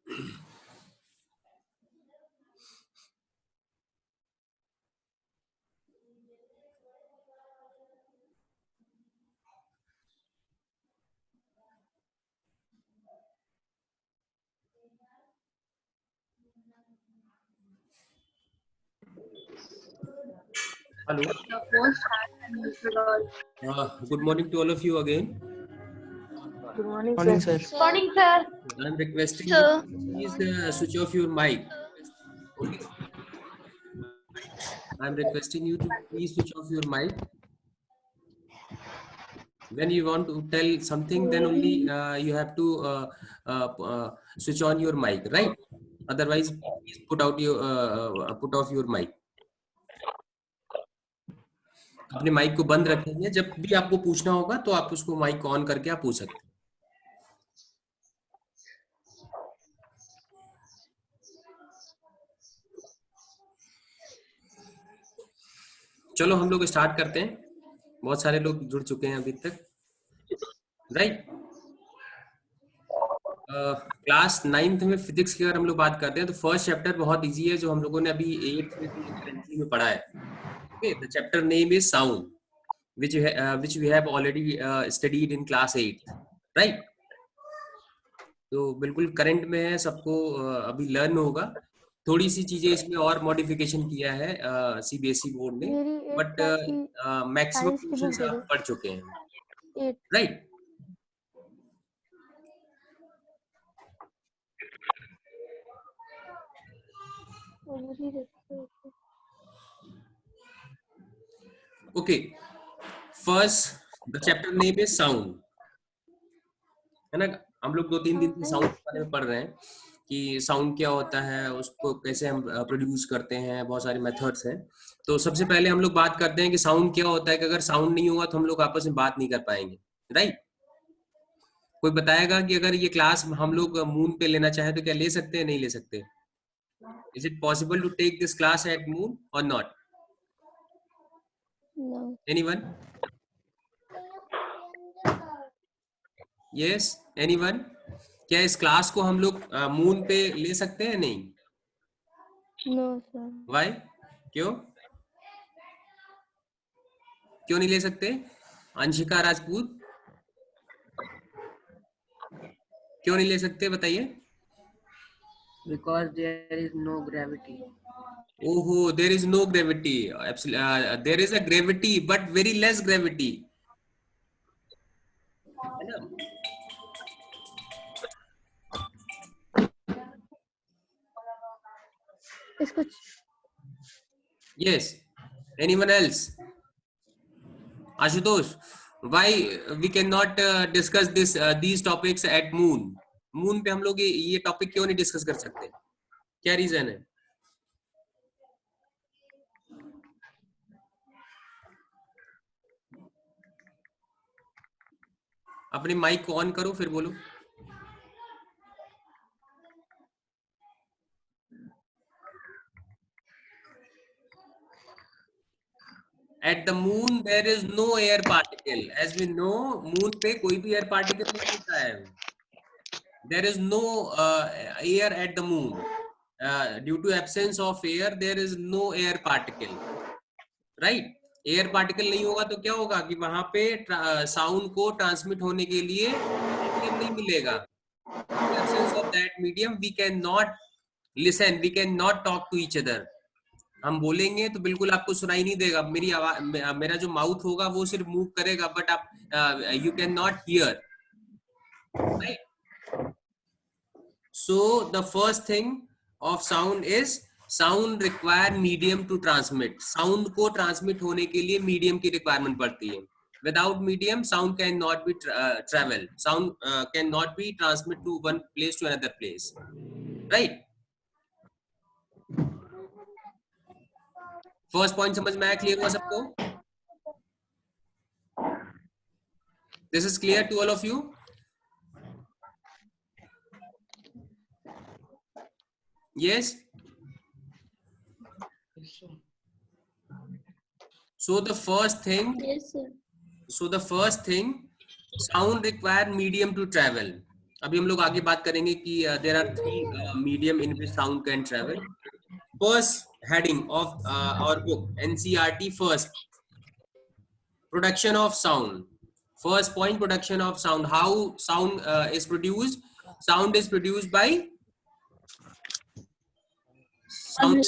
Hello. Good morning to all of you again. Good morning, Morning, sir. sir. Morning, sir. I'm requesting you Sir. to please switch off your mic. Okay. I'm requesting you to please switch off your mic. When you want to tell something, then only you have to switch on your mic, right? Otherwise, please put off your mic. अपने mic को बंद रखेंगे, जब भी आपको पूछना होगा तो आप उसको माइक ऑन करके आप पूछ सकते हैं. चलो हम लोग स्टार्ट करते हैं. बहुत सारे लोग जुड़ चुके हैं अभी तक, राइट. क्लास 9th में फिजिक्स की अगर हम लोग बात करते हैं तो फर्स्ट चैप्टर बहुत इजी है, जो हम लोगों ने अभी 8th में पढ़ा है. Okay, the chapter name is sound, which we have already studied in class 8, right? तो बिल्कुल करंट में है, सबको अभी लर्न होगा. थोड़ी सी चीजें इसमें और मॉडिफिकेशन किया है सीबीएसई बोर्ड ने, बट मैक्सिमम क्वेश्चंस आप पढ़ चुके हैं, right. Okay, first the chapter name is sound, है ना. हम लोग 2-3 दिन से साउंड के बारे में पढ़ रहे हैं कि साउंड क्या होता है, उसको कैसे हम प्रोड्यूस करते हैं, बहुत सारे मेथड्स हैं. तो सबसे पहले हम लोग बात करते हैं कि साउंड क्या होता है, कि अगर साउंड नहीं होगा तो हम लोग आपस में बात नहीं कर पाएंगे, राइट. कोई बताएगा कि अगर ये क्लास हम लोग मून पे लेना चाहे तो क्या ले सकते हैं, नहीं ले सकते? Is it possible to take this class at noon और नॉट? एनीवन? Yes, anyone? क्या इस क्लास को हम लोग मून पे ले सकते हैं? नहीं. No sir. व्हाई? क्यों नहीं ले सकते? अंशिका राजपूत, क्यों नहीं ले सकते, बताइए. Because there is no gravity. ओहो, there is no gravity. There is a gravity but very less gravity, है ना. इसको Yes, anyone else? Ashutosh, why we cannot discuss these topics at moon? Moon पे हम लोग ये टॉपिक क्यों नहीं डिस्कस कर सकते? क्या रीजन है? अपने माइक को ऑन करो फिर बोलो. At the moon there is no air particle. As we know, moon पे कोई भी air particle नहीं होता है. There is no air at the moon. Due to absence of air, there is no air particle. Right? Air particle नहीं होगा तो क्या होगा कि वहां पे साउंड को ट्रांसमिट होने के लिए मीडियम नहीं मिलेगा. Absence of that medium we can not listen, we can not talk to each other. हम बोलेंगे तो बिल्कुल आपको सुनाई नहीं देगा. मेरी आवाज, मेरा जो माउथ होगा वो सिर्फ मूव करेगा, बट आप you can not here, right. So the first thing of sound is sound require medium to transmit. Sound को transmit होने के लिए medium की requirement पड़ती है. Without medium, sound cannot be travel. Sound cannot be transmit to one place to another place, right? First point समझ में आया? Clear हुआ सबको? This is clear to all of you? Yes. So the first thing. yes sir. So the first thing, sound require medium to travel. अभी हम लोग आगे बात करेंगे कि there are 3 medium in which sound can travel. First heading of our book, NCERT. First, production of sound. First point, production of sound. How sound is produced? Sound is produced by sound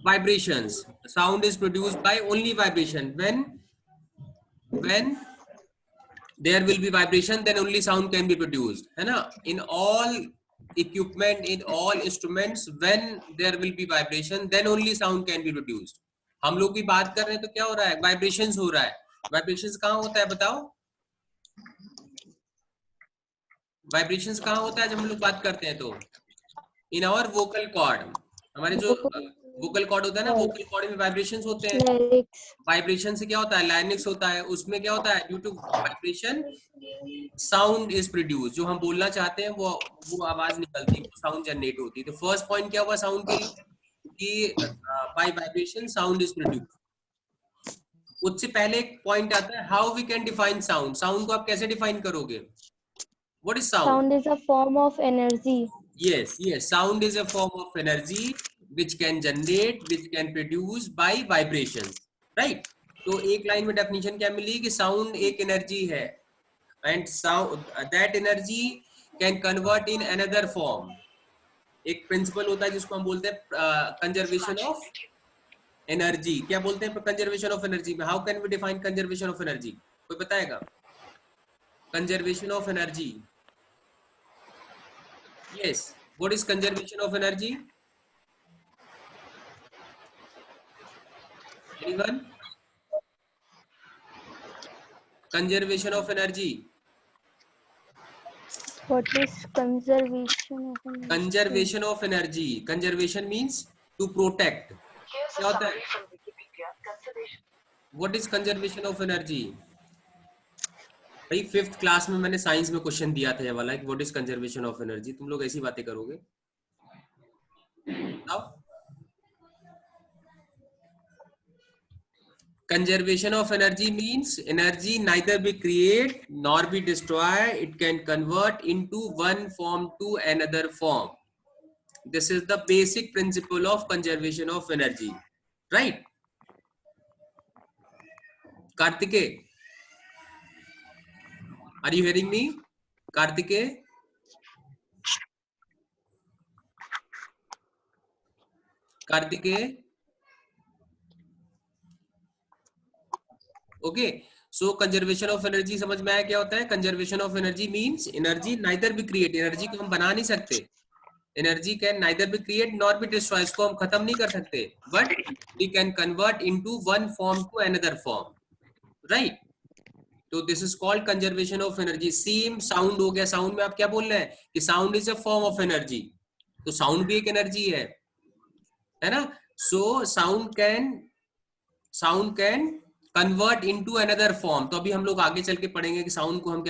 vibrations. Sound is produced by only vibration. When there will be vibration, then only sound can be produced, है ना? In all equipment, in all instruments, when there will be vibration, then only sound can be produced. हम लोग भी बात कर रहे हैं तो क्या हो रहा है? वाइब्रेशंस हो रहा है. वाइब्रेशंस कहाँ होता है बताओ? वाइब्रेशंस कहाँ होता है जब हम लोग बात करते हैं तो? In our vocal cord. हमारे जो वोकल कॉर्ड होता है ना, वोकल कॉर्ड में वाइब्रेशंस होते हैं. Lyrics. वाइब्रेशन से क्या होता है? लाइनिक्स होता है. उसमें क्या होता है? Due to vibration sound is produce. जो हम बोलना चाहते हैं वो आवाज निकलती है, वो साउंड जनरेट होती है. तो फर्स्ट पॉइंट क्या हुआ साउंड के लिए कि by vibration sound is produce. उससे पहले एक पॉइंट आता है how we can define sound. Sound को आप कैसे डिफाइन करोगे? What is sound? Sound is a form of energy. Yes, sound is a form of energy which can generate, which can produce by vibrations, right? तो एक line में definition क्या मिली कि sound एक एनर्जी है and sound that energy can convert in another form. एक principal होता है जिसको हम बोलते हैं कंजर्वेशन ऑफ एनर्जी. क्या बोलते हैं कंजर्वेशन ऑफ एनर्जी में? How can we define conservation of energy? कोई बताएगा? Conservation of energy. Yes, what is conservation of energy? Anyone? Conservation of energy. What is conservation of energy? Conservation of energy. Conservation means to protect. क्या होता है? What is conservation of energy? भाई 5th class में मैंने science में question दिया था ये वाला कि what is conservation of energy. तुम लोग ऐसी बातें करोगे? अब conservation of energy means energy neither be create nor be destroy. It can convert into one form to another form. This is the basic principle of conservation of energy, right? Kartike, are you hearing me? Kartike, okay. So conservation of energy समझ में आया क्या होता है? Conservation of energy means energy neither be create. Energy को हम बना नहीं सकते. Energy can neither be create nor be destroy. इसको हम खत्म नहीं कर सकते, but we can convert into one form to another form, right? तो this is called conservation of energy. Same sound हो गया. साउंड में आप क्या बोल रहे हैं कि sound is a form of energy. तो साउंड भी एक एनर्जी है ना? So sound can convert into another form. तो अभी हम लोग आगे चल के पढ़ेंगे कि साउंड को हम क्या